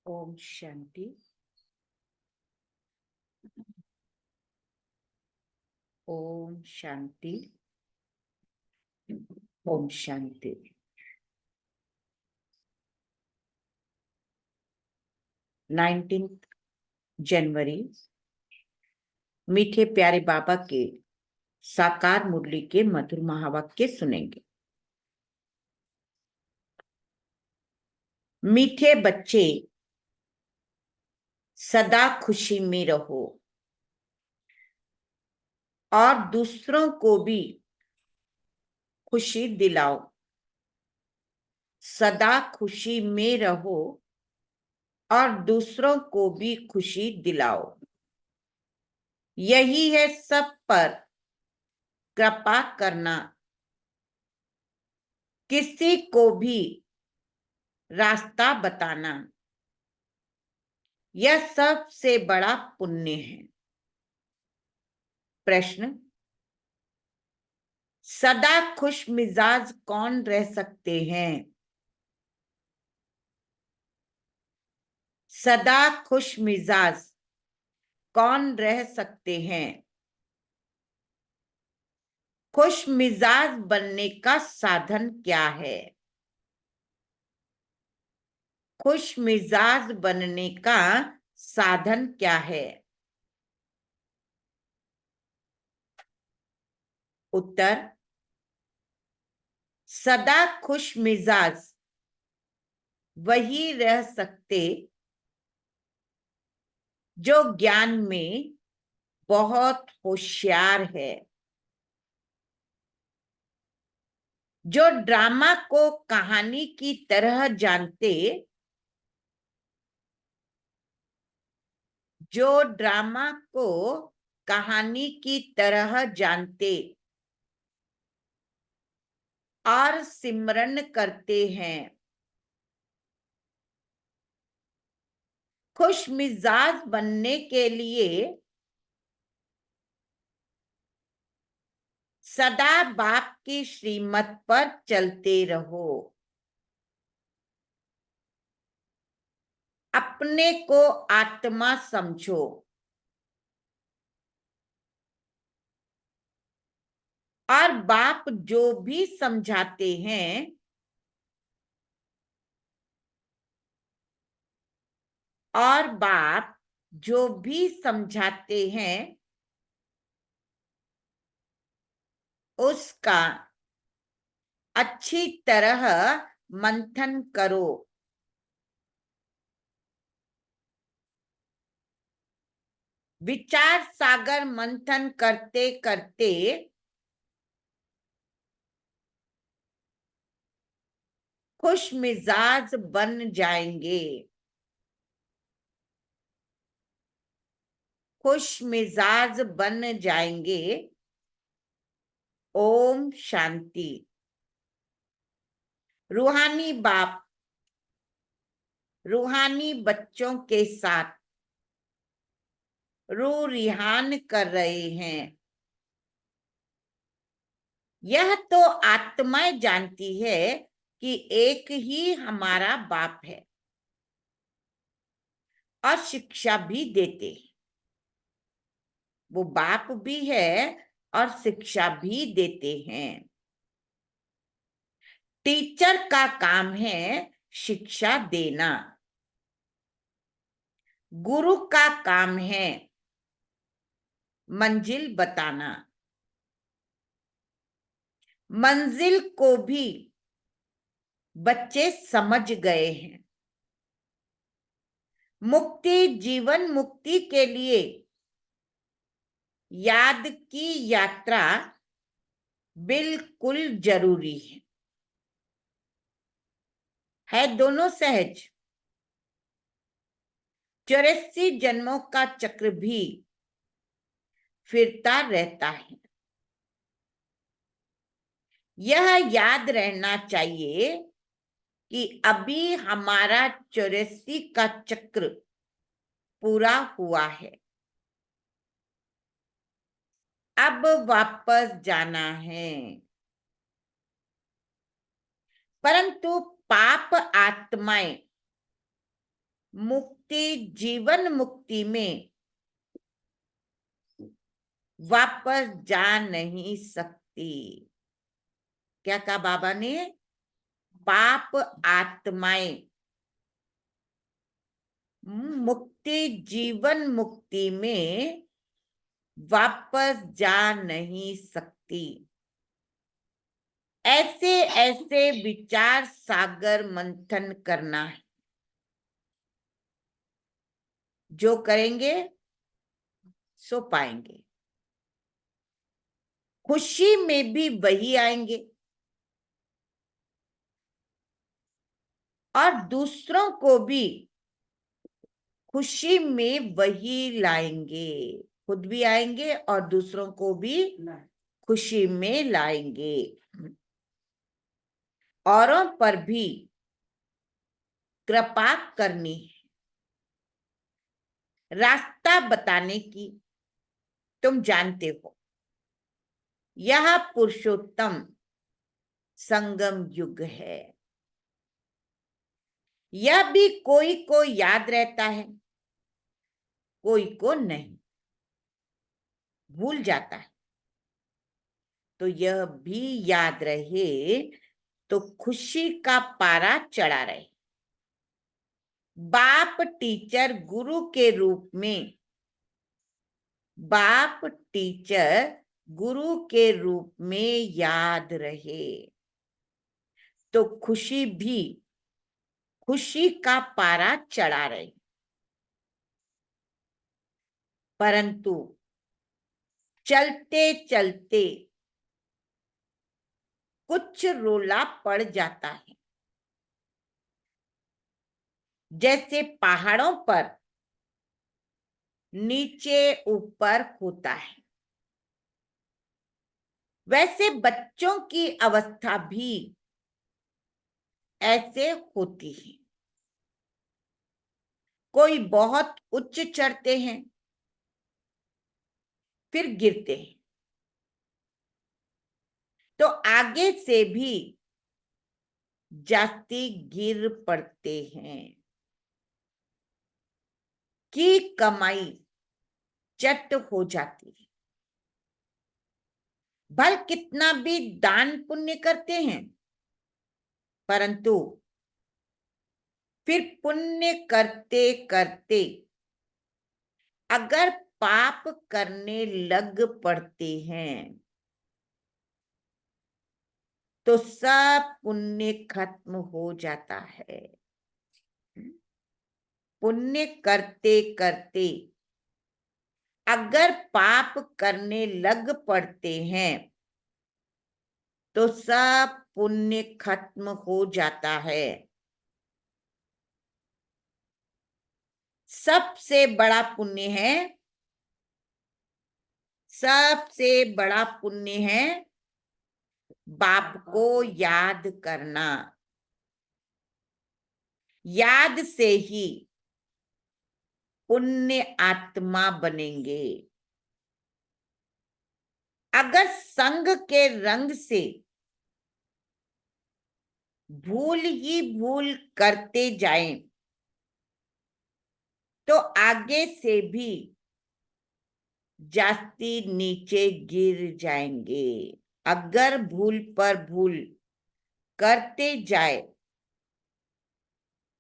ओम शांति। ओम शांति। ओम शांति। 19 जनवरी मीठे प्यारे बाबा के साकार मुरली के मधुर महावाक्य सुनेंगे। मीठे बच्चे, सदा खुशी में रहो और दूसरों को भी खुशी दिलाओ। सदा खुशी में रहो और दूसरों को भी खुशी दिलाओ। यही है सब पर कृपा करना, किसी को भी रास्ता बताना। यह सबसे बड़ा पुण्य है। प्रश्न: सदा खुश मिजाज कौन रह सकते हैं? सदा खुश मिजाज कौन रह सकते हैं? खुश मिजाज बनने का साधन क्या है? खुश मिजाज बनने का साधन क्या है? उत्तर: सदा खुश मिजाज वही रह सकते जो ज्ञान में बहुत होशियार है, जो ड्रामा को कहानी की तरह जानते, जो ड्रामा को कहानी की तरह जानते और सिमरन करते हैं। खुश मिजाज बनने के लिए सदा बाप की श्रीमत पर चलते रहो। अपने को आत्मा समझो और बाप जो भी समझाते हैं और बाप जो भी समझाते हैं उसका अच्छी तरह मंथन करो। विचार सागर मंथन करते करते खुश मिजाज बन जाएंगे। खुश मिजाज बन जाएंगे। ओम शांति। रूहानी बाप रूहानी बच्चों के साथ रूह रिहान कर रहे हैं। यह तो आत्माएं जानती है कि एक ही हमारा बाप है और शिक्षा भी देते हैं। वो बाप भी है और शिक्षा भी देते हैं। टीचर का काम है शिक्षा देना। गुरु का काम है मंजिल बताना। मंजिल को भी बच्चे समझ गए हैं। मुक्ति, जीवन मुक्ति के लिए याद की यात्रा बिल्कुल जरूरी है दोनों सहज। 84 जन्मों का चक्र भी फिरता रहता है। यह याद रहना चाहिए कि अभी हमारा 84 का चक्र पूरा हुआ है। अब वापस जाना है। परंतु पाप आत्माएं मुक्ति जीवन मुक्ति में वापस जा नहीं सकती। क्या कहा बाबा ने? पाप आत्माएं मुक्ति जीवन मुक्ति में वापस जा नहीं सकती। ऐसे ऐसे विचार सागर मंथन करना है। जो करेंगे सो पाएंगे। खुशी में भी वही आएंगे और दूसरों को भी खुशी में वही लाएंगे। खुद भी आएंगे और दूसरों को भी खुशी में लाएंगे। औरों पर भी कृपा करनी है, रास्ता बताने की। तुम जानते हो यह पुरुषोत्तम संगम युग है। यह भी कोई को याद रहता है, कोई को नहीं, भूल जाता है। तो यह भी याद रहे तो खुशी का पारा चढ़ा रहे। बाप टीचर गुरु के रूप में, बाप टीचर गुरु के रूप में याद रहे तो खुशी भी खुशी का पारा चढ़ा रहे। परंतु चलते चलते कुछ रोला पड़ जाता है। जैसे पहाड़ों पर नीचे ऊपर होता है, वैसे बच्चों की अवस्था भी ऐसे होती है। कोई बहुत उच्च चढ़ते हैं फिर गिरते हैं, तो आगे से भी जाती गिर पड़ते हैं। की कमाई चट हो जाती है। भल कितना भी दान पुण्य करते हैं, परंतु फिर पुण्य करते करते अगर पाप करने लग पड़ते हैं तो सब पुण्य खत्म हो जाता है। पुण्य करते करते अगर पाप करने लग पड़ते हैं तो सब पुण्य खत्म हो जाता है। सबसे बड़ा पुण्य है, सबसे बड़ा पुण्य है बाप को याद करना। याद से ही पुण्य आत्मा बनेंगे। अगर संग के रंग से भूल ही भूल करते जाएं तो आगे से भी जास्ती नीचे गिर जाएंगे। अगर भूल पर भूल करते जाए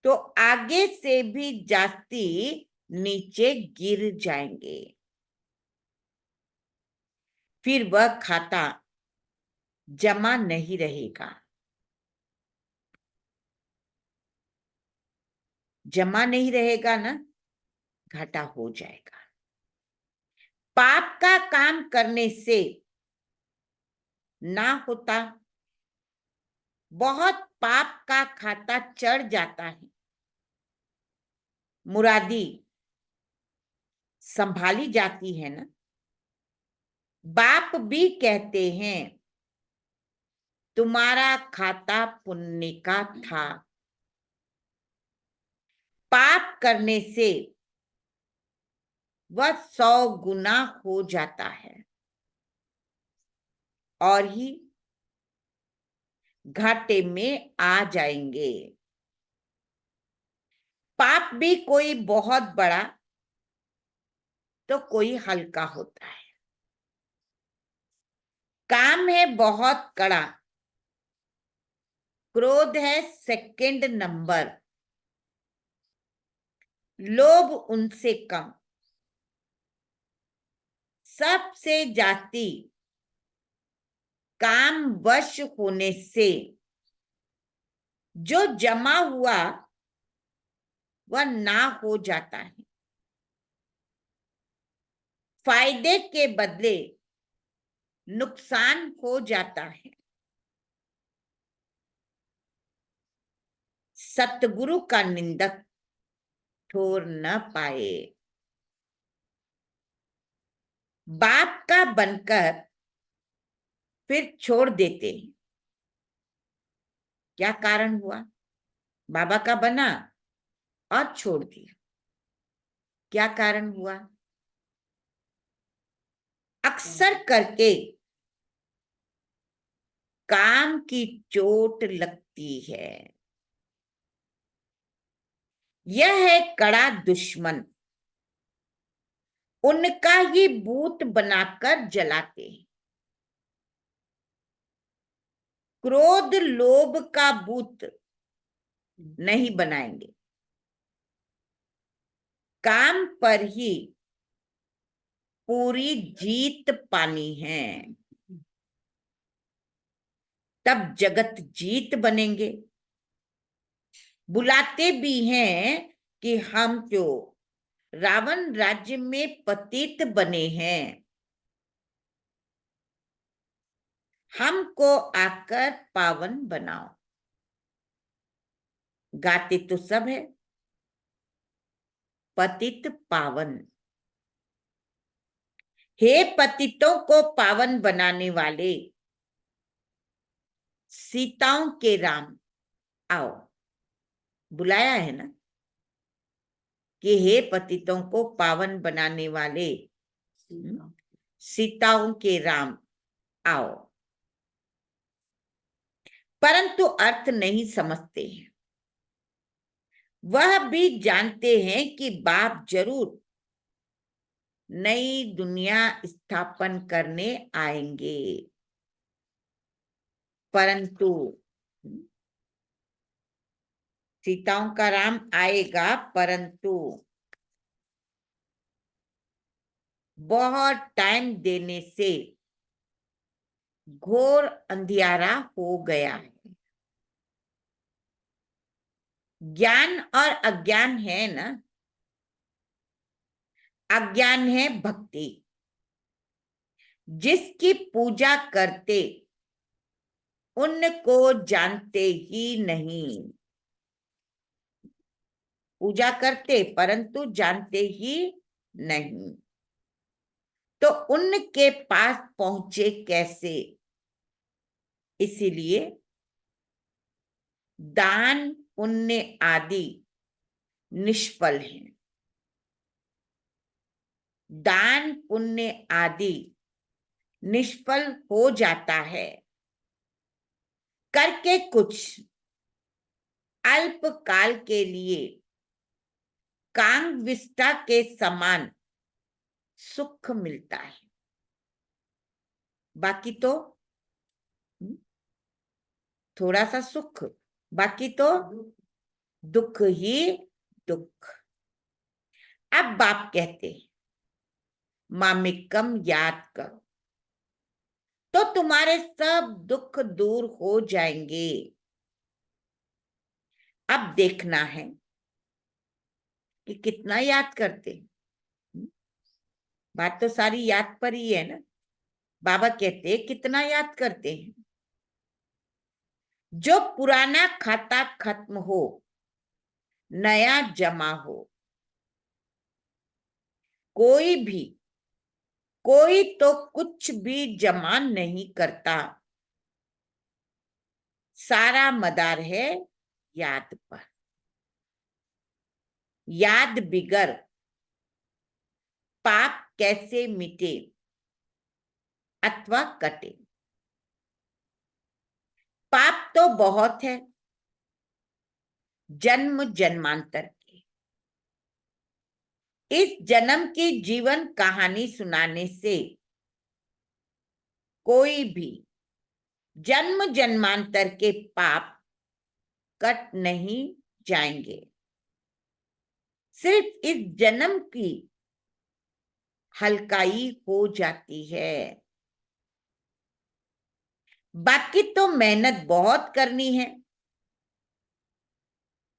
तो आगे से भी जास्ती नीचे गिर जाएंगे। फिर वह खाता जमा नहीं रहेगा। जमा नहीं रहेगा ना, घाटा हो जाएगा। पाप का काम करने से ना होता, बहुत पाप का खाता चढ़ जाता है। मुरादी संभाली जाती है ना। बाप भी कहते हैं तुम्हारा खाता पुण्य का था। पाप करने से वह 100 गुना हो जाता है और ही घाटे में आ जाएंगे। पाप भी कोई बहुत बड़ा तो कोई हल्का होता है। काम है बहुत कड़ा, क्रोध है सेकंड नंबर, लोभ उनसे कम, सबसे जाती काम वश होने से जो जमा हुआ वह ना हो जाता है। फायदे के बदले नुकसान हो जाता है। सतगुरु का निंदक ठोर न पाए, बाप का बनकर फिर छोड़ देते हैं। क्या कारण हुआ? बाबा का बना और छोड़ दिया। क्या कारण हुआ? अक्सर करके काम की चोट लगती है। यह है कड़ा दुश्मन, उनका ही भूत बनाकर जलाते हैं। क्रोध लोभ का भूत नहीं बनाएंगे, काम पर ही पूरी जीत पानी है, तब जगत जीत बनेंगे। बुलाते भी हैं कि हम जो रावण राज्य में पतित बने हैं, हमको आकर पावन बनाओ। गाते तो सब है, पतित पावन। हे पतितों को पावन बनाने वाले, सीताओं के राम आओ। बुलाया है ना कि हे पतितों को पावन बनाने वाले, सीताओं के राम आओ। परंतु अर्थ नहीं समझते हैं। वह भी जानते हैं कि बाप जरूर नई दुनिया स्थापन करने आएंगे, परंतु सीताओं का राम आएगा, परंतु बहुत टाइम देने से घोर अंधियारा हो गया है। ज्ञान और अज्ञान है ना। अज्ञान है भक्ति, जिसकी पूजा करते उनको जानते ही नहीं। पूजा करते परंतु जानते ही नहीं, तो उनके पास पहुंचे कैसे? इसीलिए दान पुण्य आदि निष्फल हैं। दान पुण्य आदि निष्फल हो जाता है। करके कुछ अल्प काल के लिए कांग विष्टा के समान सुख मिलता है, बाकी तो थोड़ा सा सुख, बाकी तो दुख ही दुख। अब बाप कहते हैं मामिकम याद करो तो तुम्हारे सब दुख दूर हो जाएंगे। अब देखना है कि कितना याद करते हैं। बात तो सारी याद पर ही है ना। बाबा कहते हैं कितना याद करते हैं। जो पुराना खाता खत्म हो, नया जमा हो। कोई तो कुछ भी जमा नहीं करता, सारा मदार है याद पर। याद बिगर पाप कैसे मिटे अथवा कटे? पाप तो बहुत है, जन्म जन्मांतर के। इस जन्म की जीवन कहानी सुनाने से कोई भी जन्म जन्मांतर के पाप कट नहीं जाएंगे। सिर्फ इस जन्म की हल्काई हो जाती है, बाकी तो मेहनत बहुत करनी है।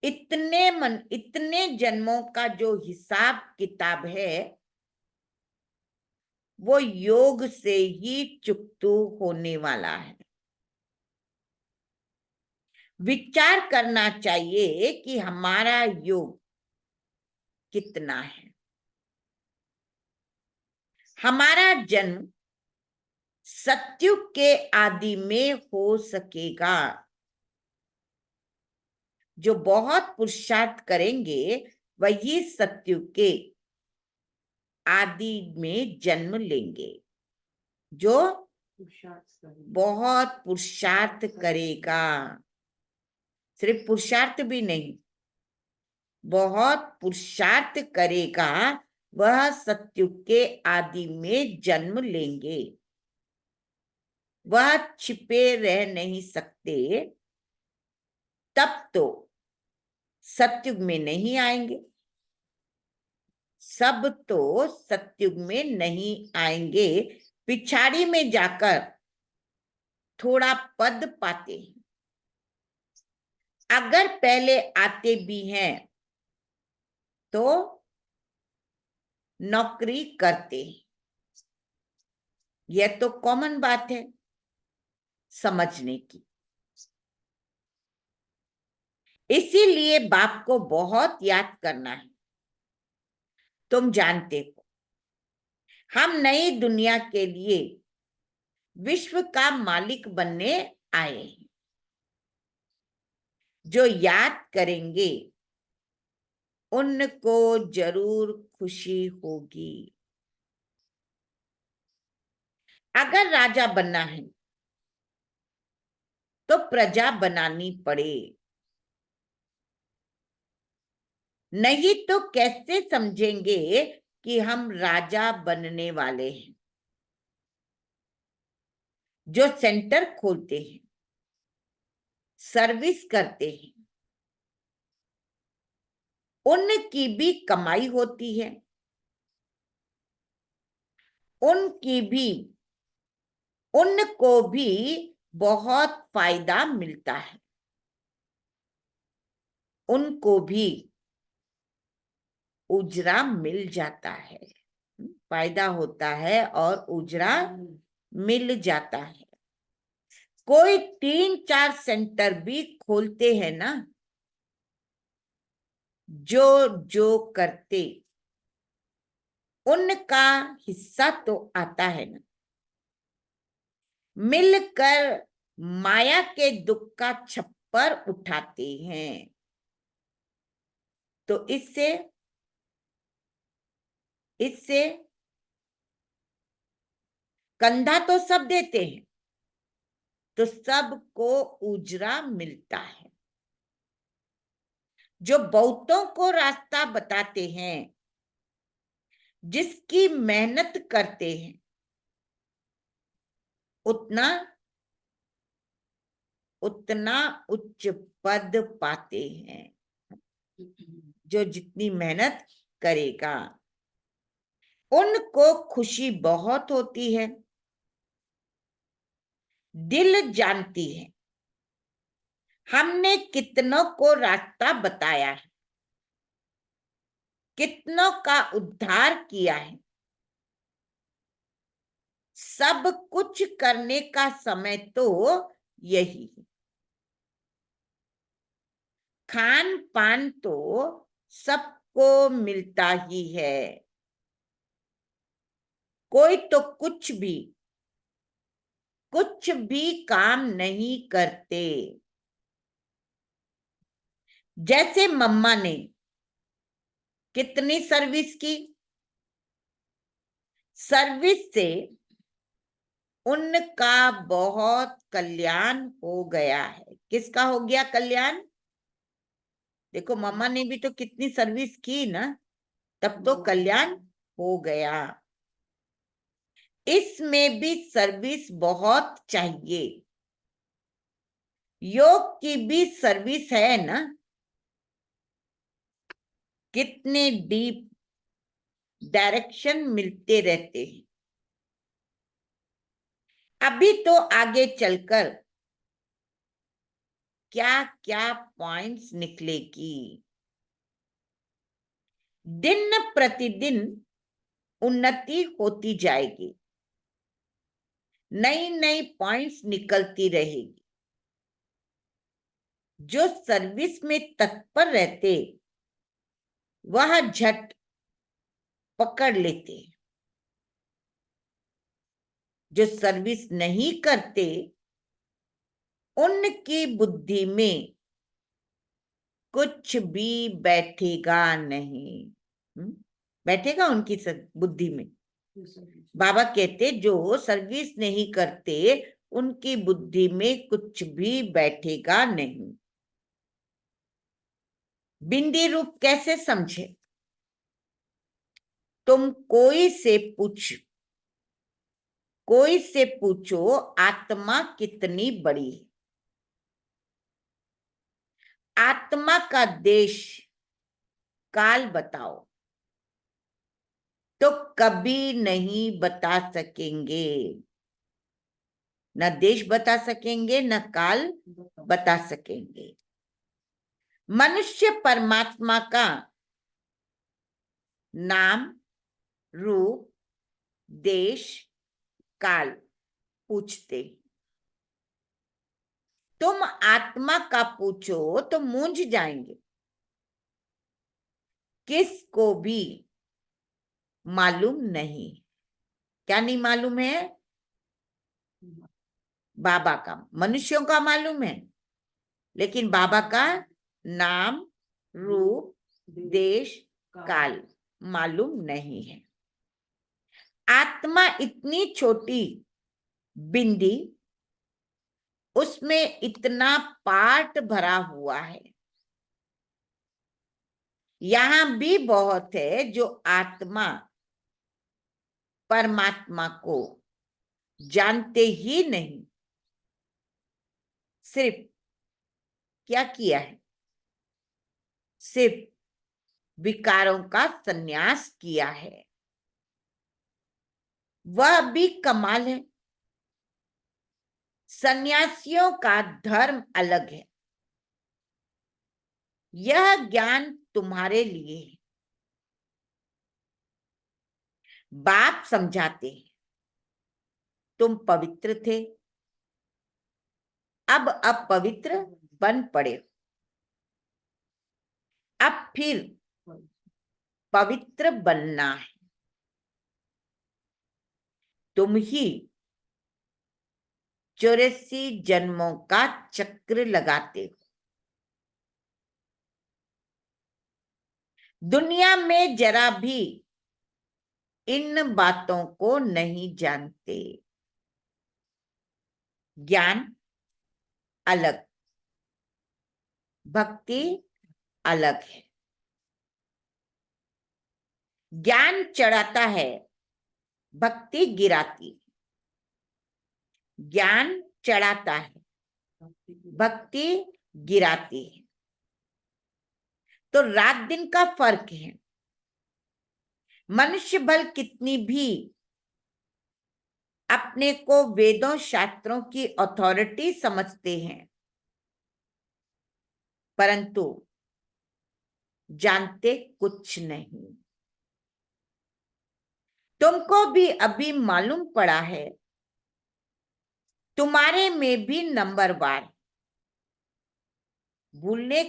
इतने जन्मों का जो हिसाब किताब है वो योग से ही चुकतू होने वाला है। विचार करना चाहिए कि हमारा योग कितना है। हमारा जन्म सत्युग के आदि में हो सकेगा। जो बहुत पुरुषार्थ करेंगे वही सत्युग के आदि में जन्म लेंगे। जो बहुत पुरुषार्थ करेगा, सिर्फ पुरुषार्थ भी नहीं, बहुत पुरुषार्थ करेगा, वह सत्युग के आदि में जन्म लेंगे। वह छिपे रह नहीं सकते, तब तो सत्युग में नहीं आएंगे। सब तो सत्युग में नहीं आएंगे, पिछाड़ी में जाकर थोड़ा पद पाते हैं। अगर पहले आते भी हैं तो नौकरी करते हैं। यह तो कॉमन बात है समझने की। इसीलिए बाप को बहुत याद करना है। तुम जानते हो हम नई दुनिया के लिए विश्व का मालिक बनने आए हैं। जो याद करेंगे उनको जरूर खुशी होगी। अगर राजा बनना है तो प्रजा बनानी पड़े, नहीं तो कैसे समझेंगे कि हम राजा बनने वाले हैं। जो सेंटर खोलते हैं, सर्विस करते हैं, उनकी भी कमाई होती है, उनको भी बहुत फायदा मिलता है। उनको भी उजरा मिल जाता है, फायदा होता है और उजरा मिल जाता है। कोई 3-4 सेंटर भी खोलते हैं ना, जो जो करते उनका हिस्सा तो आता है ना। मिलकर माया के दुख का छप्पर उठाते हैं। तो इससे कंधा तो सब देते हैं, तो सबको उजरा मिलता है। जो बहुतों को रास्ता बताते हैं, जिसकी मेहनत करते हैं, उतना उच्च पद पाते हैं। जो जितनी मेहनत करेगा उनको खुशी बहुत होती है। दिल जानती है हमने कितनों को रास्ता बताया है, कितनों का उद्धार किया है। सब कुछ करने का समय तो यही है। खान पान तो सबको मिलता ही है। कोई तो कुछ भी काम नहीं करते। जैसे मम्मा ने कितनी सर्विस की, सर्विस से उनका बहुत कल्याण हो गया है। किसका हो गया कल्याण? देखो मम्मा ने भी तो कितनी सर्विस की ना, तब तो कल्याण हो गया। इसमें भी सर्विस बहुत चाहिए। योग की भी सर्विस है ना। कितने डीप डायरेक्शन मिलते रहते हैं। अभी तो आगे चलकर क्या क्या पॉइंट्स निकलेगी। दिन प्रतिदिन उन्नति होती जाएगी, नई नई पॉइंट्स निकलती रहेगी। जो सर्विस में तत्पर रहते वह झट पकड़ लेते। जो सर्विस नहीं करते उनकी बुद्धि में कुछ भी बैठेगा नहीं। बैठेगा उनकी बुद्धि में। बाबा कहते जो सर्विस नहीं करते उनकी बुद्धि में कुछ भी बैठेगा नहीं। बिंदी रूप कैसे समझे? तुम कोई से पूछो आत्मा कितनी बड़ी है। आत्मा का देश काल बताओ तो कभी नहीं बता सकेंगे। न देश बता सकेंगे न काल बता सकेंगे। मनुष्य परमात्मा का नाम, रूप, देश, काल पूछते। तुम आत्मा का पूछो तो मूंझ जाएंगे। किसको भी मालूम नहीं। क्या नहीं मालूम है? बाबा का। मनुष्यों का मालूम है, लेकिन बाबा का नाम, रूप, देश, काल मालूम नहीं है। आत्मा इतनी छोटी बिंदी, उसमें इतना पार्ट भरा हुआ है। यहां भी बहुत है जो आत्मा परमात्मा को जानते ही नहीं। सिर्फ क्या किया है? सिर्फ विकारों का संन्यास किया है। वह भी कमाल है। सन्यासियों का धर्म अलग है। यह ज्ञान तुम्हारे लिए है। बाप समझाते हैं तुम पवित्र थे, अब अपवित्र बन पड़े हो। अब फिर पवित्र बनना है। तुम ही 84 जन्मों का चक्र लगाते हो। दुनिया में जरा भी इन बातों को नहीं जानते। ज्ञान अलग, भक्ति अलग है। ज्ञान चढ़ाता है, भक्ति गिराती। ज्ञान चढ़ाता है, भक्ति गिराती है। तो रात दिन का फर्क है। मनुष्य बल कितनी भी अपने को वेदों शास्त्रों की अथॉरिटी समझते हैं, परंतु जानते कुछ नहीं। तुमको भी अभी मालूम पड़ा है तुम्हारे में भी नंबरवार। भूलने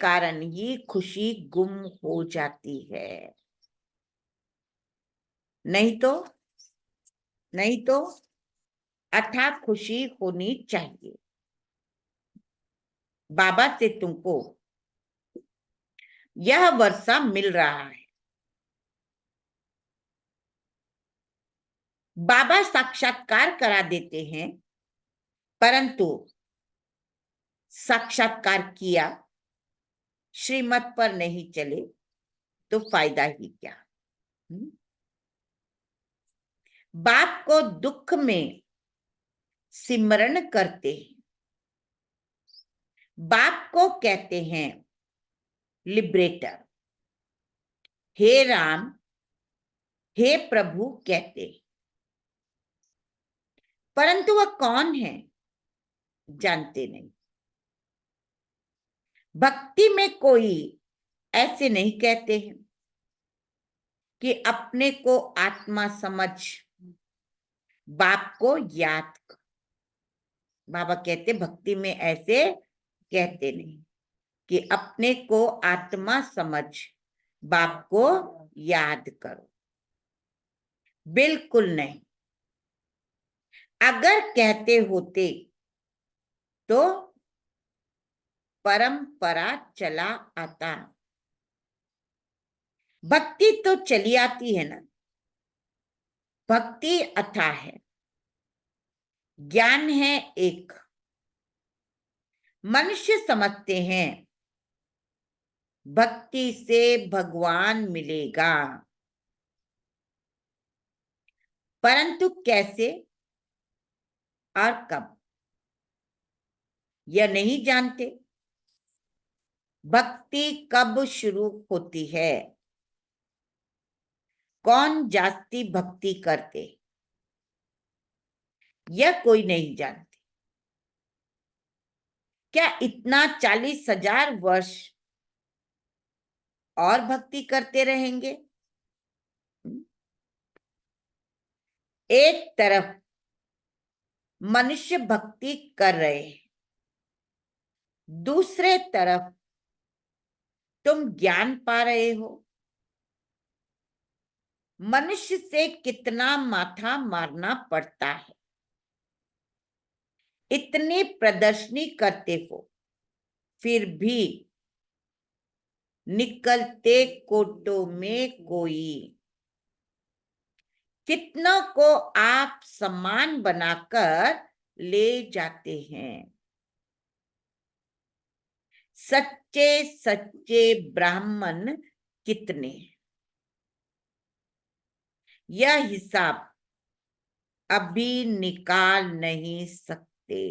कारण ही खुशी गुम हो जाती है। नहीं तो अथाह खुशी होनी चाहिए। बाबा से तुमको यह वर्षा मिल रहा है। बाबा साक्षात्कार करा देते हैं, परंतु साक्षात्कार किया श्रीमत पर नहीं चले तो फायदा ही क्या। बाप को दुख में सिमरण करते हैं, बाप को कहते हैं लिबरेटर। हे राम, हे प्रभु कहते हैं, परंतु वह कौन है जानते नहीं। भक्ति में कोई ऐसे नहीं कहते हैं कि अपने को आत्मा समझ बाप को याद कर। बाबा कहते भक्ति में ऐसे कहते नहीं कि अपने को आत्मा समझ बाप को याद करो, बिल्कुल नहीं। अगर कहते होते तो परंपरा चला आता। भक्ति तो चली आती है ना। भक्ति अथाह है, ज्ञान है एक। मनुष्य समझते हैं भक्ति से भगवान मिलेगा, परंतु कैसे और कब यह नहीं जानते। भक्ति कब शुरू होती है, कौन जाति भक्ति करते, यह कोई नहीं जानते। क्या इतना 40,000 वर्ष और भक्ति करते रहेंगे? एक तरफ मनुष्य भक्ति कर रहे हैं, दूसरे तरफ तुम ज्ञान पा रहे हो। मनुष्य से कितना माथा मारना पड़ता है, इतनी प्रदर्शनी करते हो, फिर भी निकलते कोटों में कोई। कितनों को आप सम्मान बनाकर ले जाते हैं। सच्चे सच्चे ब्राह्मण कितने, यह हिसाब अभी निकाल नहीं सकते।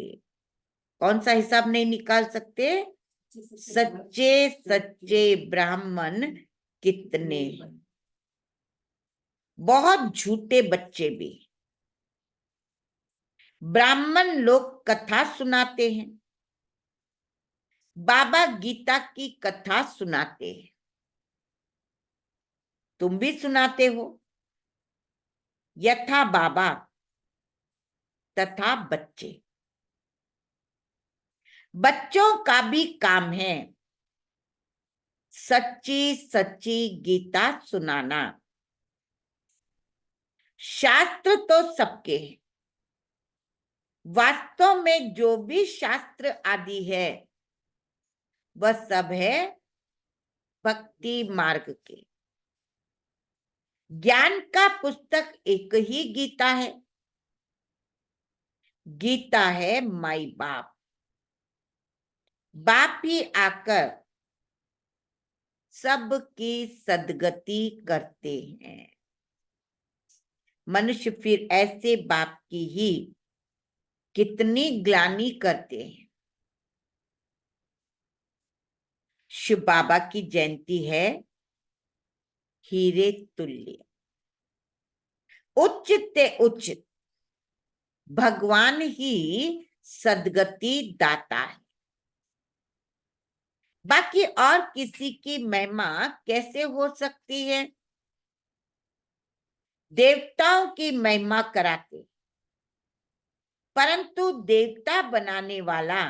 कौन सा हिसाब नहीं निकाल सकते? सच्चे सच्चे ब्राह्मण कितने। बहुत झूठे बच्चे भी। ब्राह्मण लोग कथा सुनाते हैं, बाबा गीता की कथा सुनाते हैं, तुम भी सुनाते हो। यथा बाबा तथा बच्चे। बच्चों का भी काम है सच्ची सच्ची गीता सुनाना। शास्त्र तो सबके हैं, वास्तव में जो भी शास्त्र आदि है वह सब है भक्ति मार्ग के। ज्ञान का पुस्तक एक ही गीता है। गीता है माई बाप। बाप ही आकर सबकी सदगति करते हैं। मनुष्य फिर ऐसे बाप की ही कितनी ग्लानि करते हैं। शिव बाबा की जयंती है हीरे तुल्य। उच्च ते उच्च भगवान ही सदगति दाता है। बाकी और किसी की महिमा कैसे हो सकती है? देवताओं की महिमा कराते, परंतु देवता बनाने वाला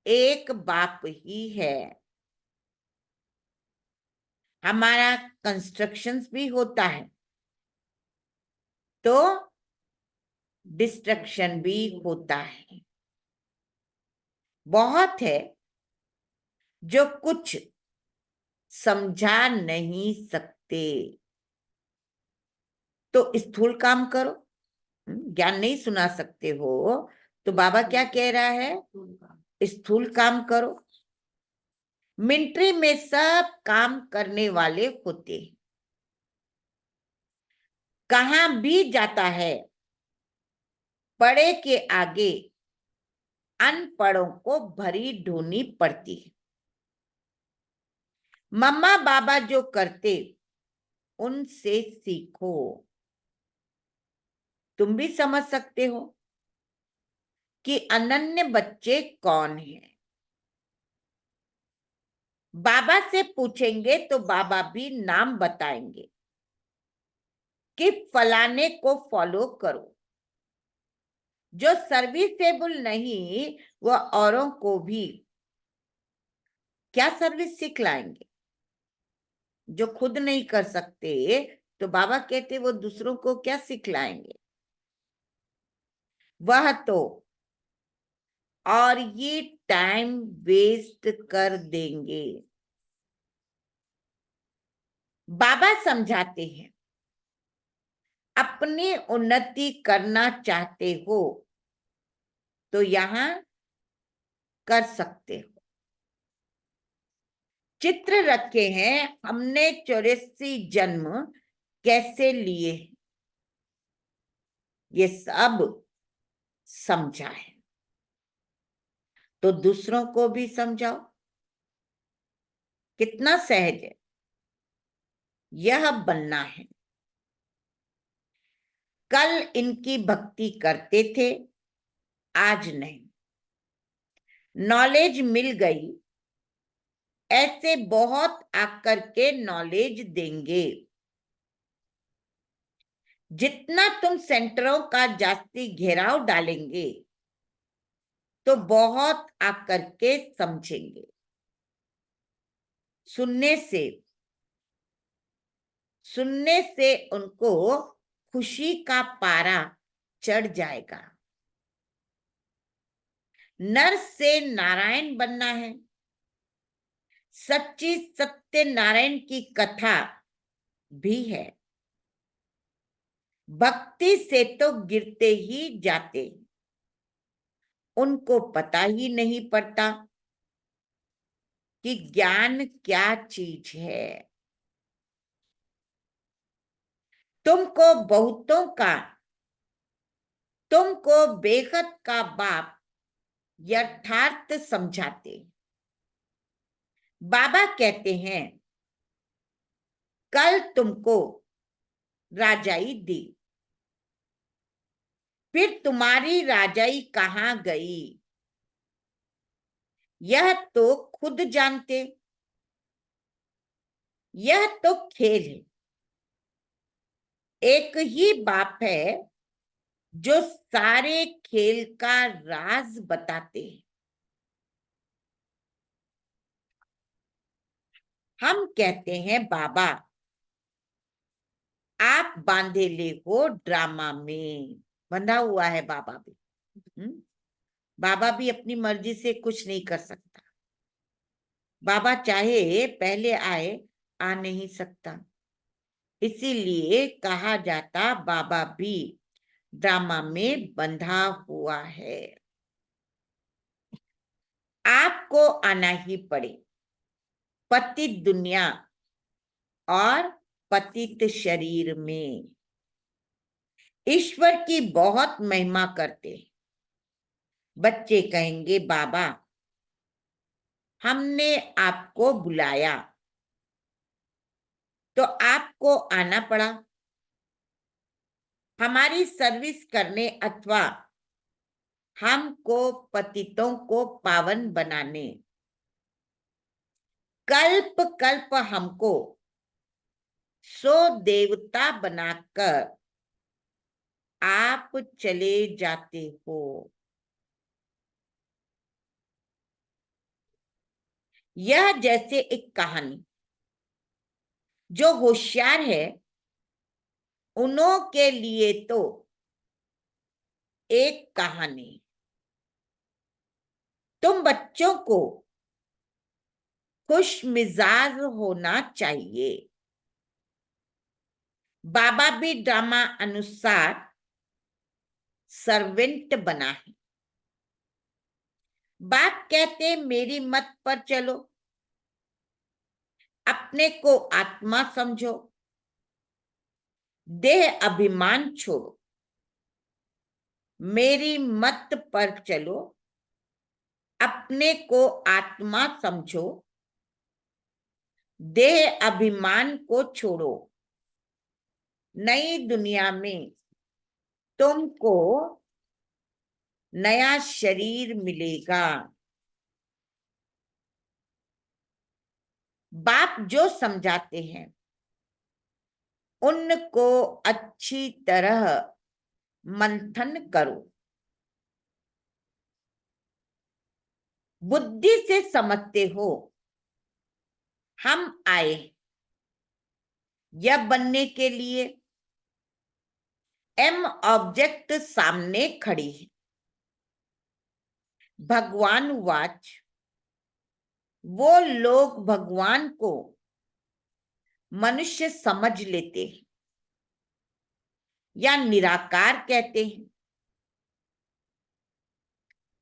एक बाप ही है। हमारा कंस्ट्रक्शंस भी होता है तो डिस्ट्रक्शन भी होता है। बहुत है जो कुछ समझा नहीं सकते, तो स्थूल काम करो। ज्ञान नहीं सुना सकते हो तो बाबा क्या कह रहा है? स्थूल काम करो। मिलिट्री में सब काम करने वाले होते हैं। कहां भी जाता है, पढ़े के आगे अनपढ़ों को भरी ढूंढनी पड़ती है। मम्मा बाबा जो करते उनसे सीखो। तुम भी समझ सकते हो कि अनन्य बच्चे कौन हैं। बाबा से पूछेंगे तो बाबा भी नाम बताएंगे कि फलाने को फॉलो करो। जो सर्विसेबल नहीं वह औरों को भी क्या सर्विस सिखलाएंगे। जो खुद नहीं कर सकते तो बाबा कहते वो दूसरों को क्या सिखलाएंगे। वह तो और ये टाइम वेस्ट कर देंगे। बाबा समझाते हैं, अपनी उन्नति करना चाहते हो तो यहां कर सकते हो। चित्र रखे हैं, हमने 84 जन्म कैसे लिए, ये सब समझा है। तो दूसरों को भी समझाओ। कितना सहज है, यह बनना है। कल इनकी भक्ति करते थे, आज नहीं। नॉलेज मिल गई, ऐसे बहुत आकर के नॉलेज देंगे। जितना तुम सेंटरों का जास्ती घेराव डालेंगे तो बहुत आकर के समझेंगे। सुनने से उनको खुशी का पारा चढ़ जाएगा। नर से नारायण बनना है। सच्ची सत्य नारायण की कथा भी है। भक्ति से तो गिरते ही जाते, उनको पता ही नहीं पड़ता कि ज्ञान क्या चीज है। तुमको बेखत का बाप यथार्थ समझाते। बाबा कहते हैं, कल तुमको राजाई दी, फिर तुम्हारी राजाई कहां गई यह तो खुद जानते। यह तो खेल है। एक ही बाप है जो सारे खेल का राज बताते हैं। हम कहते हैं बाबा आप बांधेले हो ड्रामा में। बंधा हुआ है बाबा भी। बाबा भी अपनी मर्जी से कुछ नहीं कर सकता। बाबा चाहे पहले आए, आ नहीं सकता। इसीलिए कहा जाता बाबा भी ड्रामा में बंधा हुआ है। आपको आना ही पड़े। पतित दुनिया और पतित शरीर में ईश्वर की बहुत महिमा करते। बच्चे कहेंगे बाबा हमने आपको बुलाया तो आपको आना पड़ा हमारी सर्विस करने अथवा हमको पतितों को पावन बनाने। कल्प कल्प हमको सो देवता बनाकर आप चले जाते हो। यह जैसे एक कहानी, जो होशियार है उन्हों के लिए तो एक कहानी। तुम बच्चों को खुश मिजाज होना चाहिए। बाबा भी ड्रामा अनुसार सर्वेंट बना है। बाप कहते मेरी मत पर चलो, अपने को आत्मा समझो, देह अभिमान छोड़ो, मेरी मत पर चलो, अपने को आत्मा समझो, देह अभिमान को छोड़ो। नई दुनिया में तुमको नया शरीर मिलेगा। बाप जो समझाते हैं उनको अच्छी तरह मंथन करो, बुद्धि से समझते हो हम आए यह बनने के लिए, एम ऑब्जेक्ट सामने खड़ी है। भगवान वाच, वो लोग भगवान को मनुष्य समझ लेते हैं या निराकार कहते हैं।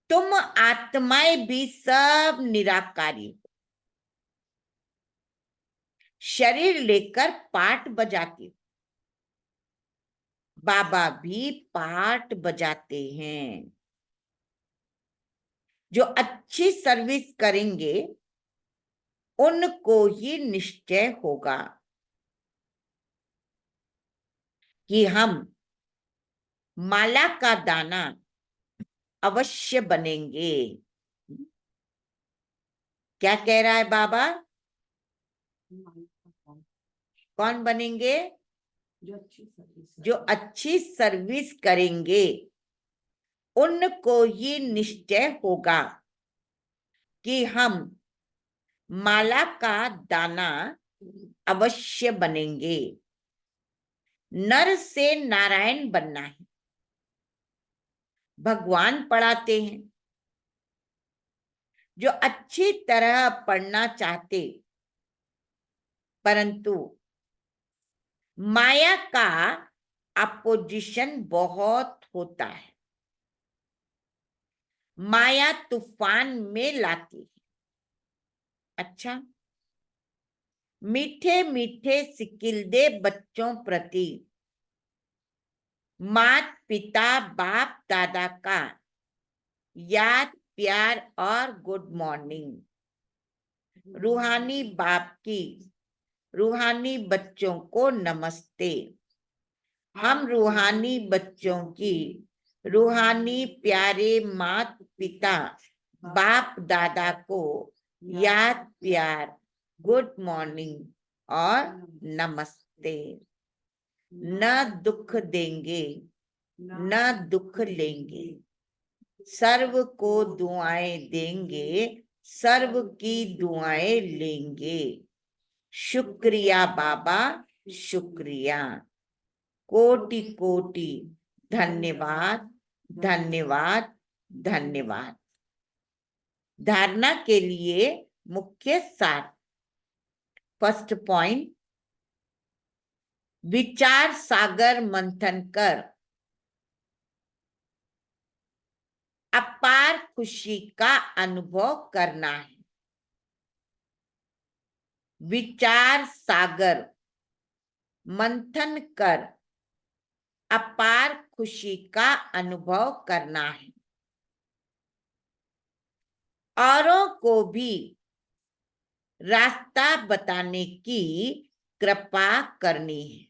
तुम आत्माएं भी सब निराकारी हो, शरीर लेकर पाठ बजाती हो। बाबा भी पाठ बजाते हैं। जो अच्छी सर्विस करेंगे उनको ही निश्चय होगा कि हम माला का दाना अवश्य बनेंगे। क्या कह रहा है बाबा? कौन बनेंगे? जो अच्छी सर्विस करेंगे उनको ये निश्चय होगा कि हम माला का दाना अवश्य बनेंगे। नर से नारायण बनना है। भगवान पढ़ाते हैं। जो अच्छी तरह पढ़ना चाहते परंतु माया का अपोजिशन बहुत होता है, माया तूफान में लाती है। अच्छा, मीठे मीठे सिकिलदे बच्चों प्रति मात पिता बाप दादा का याद प्यार और गुड मॉर्निंग। रूहानी बाप की रूहानी बच्चों को नमस्ते। हम रूहानी बच्चों की रूहानी प्यारे मात पिता बाप दादा को याद प्यार गुड मॉर्निंग और नमस्ते। न दुख देंगे न दुख लेंगे, सर्व को दुआएं देंगे, सर्व की दुआएं लेंगे। शुक्रिया बाबा, शुक्रिया। कोटि कोटि धन्यवाद, धन्यवाद, धन्यवाद। धारणा के लिए मुख्य सार। फर्स्ट पॉइंट, विचार सागर मंथन कर अपार खुशी का अनुभव करना है। विचार सागर मंथन कर अपार खुशी का अनुभव करना है। औरों को भी रास्ता बताने की कृपा करनी है।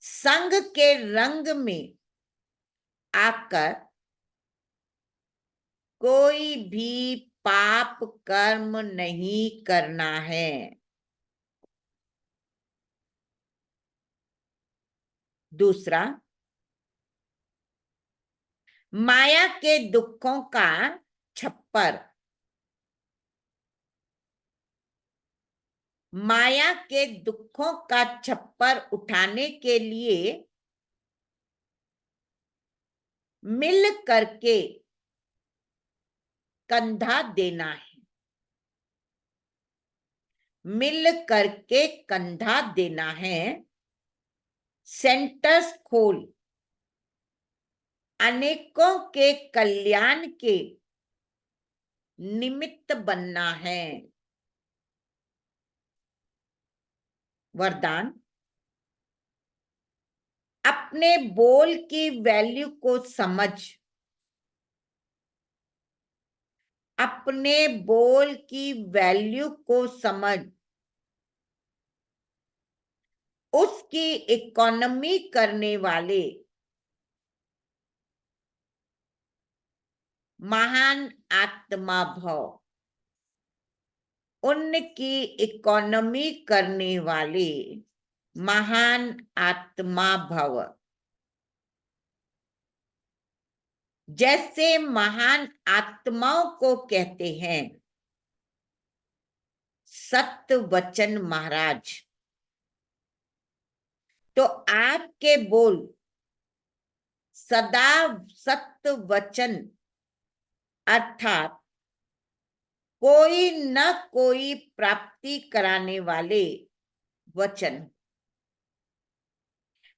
संग के रंग में आकर कोई भी पाप कर्म नहीं करना है। दूसरा, माया के दुखों का छप्पर, माया के दुखों का छप्पर उठाने के लिए मिल करके कंधा देना है। मिल करके कंधा देना है। सेंटर्स खोल अनेकों के कल्याण के निमित्त बनना है। वरदान, अपने बोल की वैल्यू को समझ, अपने बोल की वैल्यू को समझ, उसकी इकोनॉमी करने वाले महान आत्मा भव। उनकी इकोनॉमी करने वाले महान आत्मा भव। जैसे महान आत्माओं को कहते हैं सत्य वचन महाराज, तो आपके बोल सदा सत्य वचन अर्थात कोई न कोई प्राप्ति कराने वाले वचन।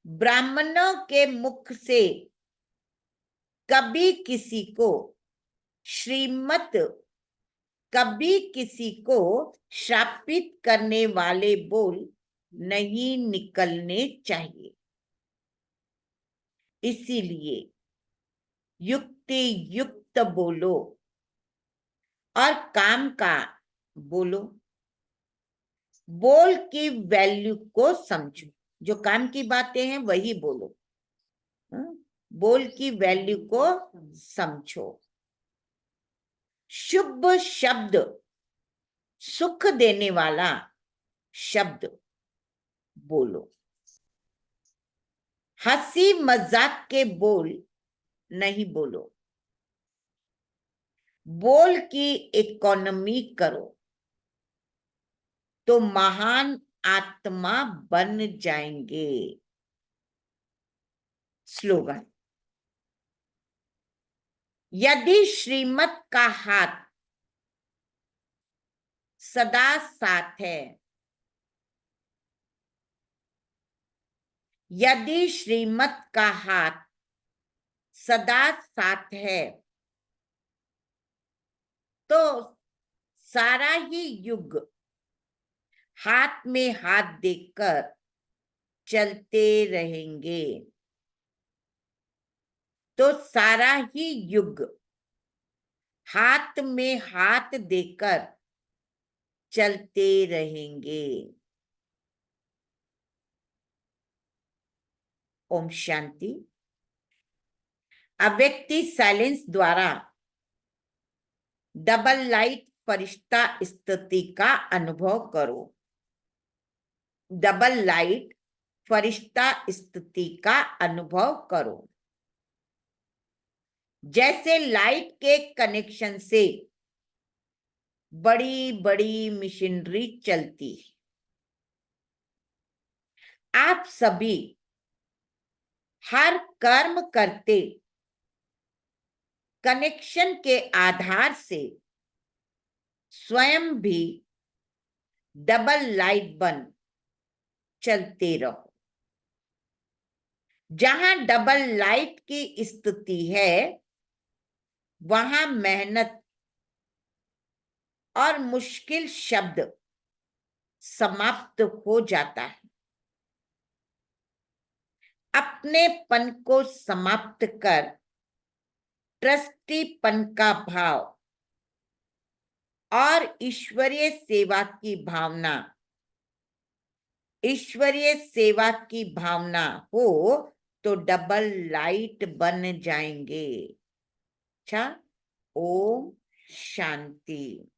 ब्राह्मणों के मुख से कभी किसी को श्रीमत, कभी किसी को श्रापित करने वाले बोल नहीं निकलने चाहिए। इसीलिए युक्ति युक्त बोलो और काम का बोलो। बोल की वैल्यू को समझो, जो काम की बातें हैं वही बोलो। बोल की वैल्यू को समझो। शुभ शब्द, सुख देने वाला शब्द बोलो। हंसी मजाक के बोल नहीं बोलो। बोल की इकोनॉमी करो तो महान आत्मा बन जाएंगे। स्लोगन, यदि श्रीमत का हाथ सदा साथ है, यदि श्रीमत का हाथ सदा साथ है, तो सारा ही युग हाथ में हाथ देकर चलते रहेंगे। तो सारा ही युग हाथ में हाथ देकर चलते रहेंगे। ओम शांति। अव्यक्ति साइलेंस द्वारा डबल लाइट फरिश्ता स्थिति का अनुभव करो। डबल लाइट फरिश्ता स्थिति का अनुभव करो। जैसे लाइट के कनेक्शन से बड़ी बड़ी मशीनरी चलती है, आप सभी हर कर्म करते कनेक्शन के आधार से स्वयं भी डबल लाइट बन चलते रहो। जहां डबल लाइट की स्थिति है, वहां मेहनत और मुश्किल शब्द समाप्त हो जाता है। अपनेपन को समाप्त कर ट्रस्टीपन का भाव और ईश्वरीय सेवा की भावना, ईश्वरीय सेवा की भावना हो तो डबल लाइट बन जाएंगे। अच्छा, ओम शांति।